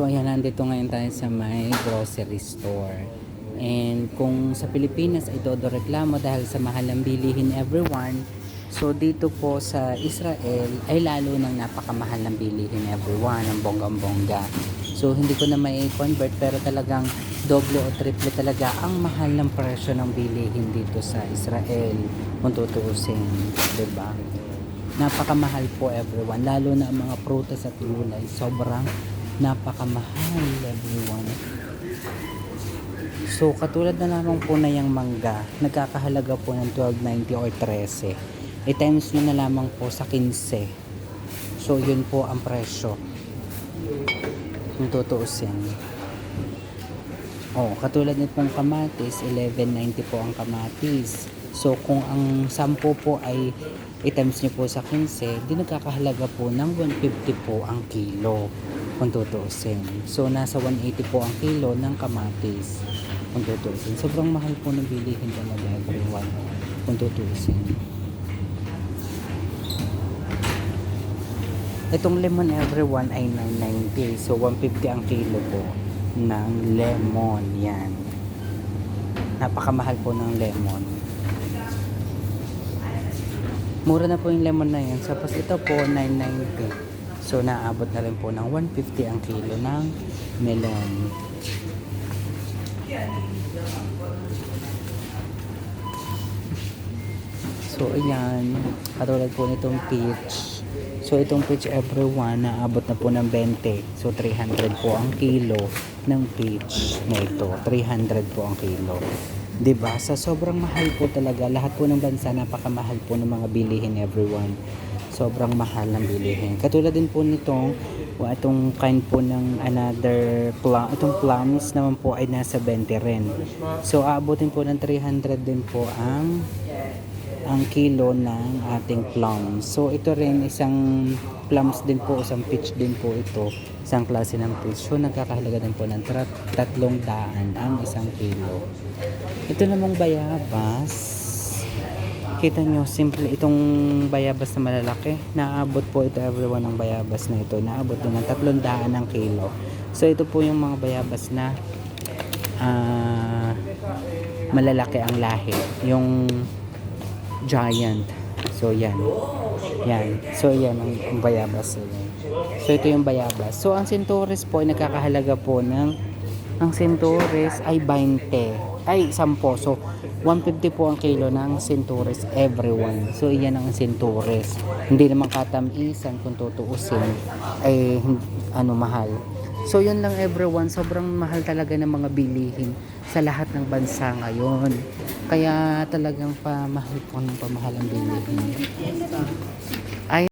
So ayan, nandito ngayon tayo sa may grocery store. And kung sa Pilipinas ay todo reklamo dahil sa mahal ng bilihin everyone, so dito po sa Israel ay lalo nang napakamahal ng bilihin everyone, ang bonggang-bongga. So hindi ko na may convert pero talagang doble o triple talaga ang mahal ng presyo ng bilihin dito sa Israel kung tutuusin, 'di ba? Napakamahal po everyone, lalo na ang mga prutas at gulay, sobrang napakamahal everyone. So katulad na lamang po na yung mangga, nagkakahalaga po ng 12.90 or 13. I-times nyo na lamang po sa 15. So yun po ang presyo kung tutuusin. Katulad nitong kamatis, 11.90 po ang kamatis. So kung ang 10 po ay i-times nyo po sa 15, di nagkakahalaga po ng 150 po ang kilo kung tutuusin. So nasa 180 po ang kilo ng kamatis kung tutuusin. Sobrang mahal po ng bilihin talaga everyone kung tutuusin. Itong lemon everyone ay 9.90. So 150 ang kilo po ng lemon. Yan. Napakamahal po ng lemon. Mura na po yung lemon na yan. Tapos ito po 9.90. So naabot na rin po ng 150 ang kilo ng melon. So ayan, katulad po nitong peach. So itong peach everyone naabot na po ng 20. So 300 po ang kilo ng peach na ito. 300 po ang kilo. 'Di ba? Sa sobrang mahal po talaga, lahat po ng bansa napakamahal po ng mga bilihin everyone. Sobrang mahal ng bilihin. Katulad din po nitong itong kind po ng another plum, itong plums naman po ay nasa 20 rin. So aabutin po ng 300 din po ang kilo ng ating plums. So ito rin isang plums din po, isang peach din po ito, isang klase ng peach. So nagkakahalaga din po ng 300 ang isang kilo. Ito namang bayabas. Kita nyo, simple itong bayabas na malalaki. Naabot po ito everyone ng bayabas na ito. Naabot din ng 300 ang kilo. So ito po yung mga bayabas na malalaki ang lahi. Yung giant. So yan. Yan. So yan ang bayabas. So ito yung bayabas. So ang sinturis po ay nagkakahalaga po ng ang sinturis ay 20. Ay 10. So 150 po ang kilo ng sinturis everyone. So iyan ang sinturis. Hindi naman katamisan kung tutuusin ay mahal. So yun lang everyone, sobrang mahal talaga ng mga bilihin sa lahat ng bansa ngayon. Kaya talagang pamahal po ng pamahal ang bilihin. Ay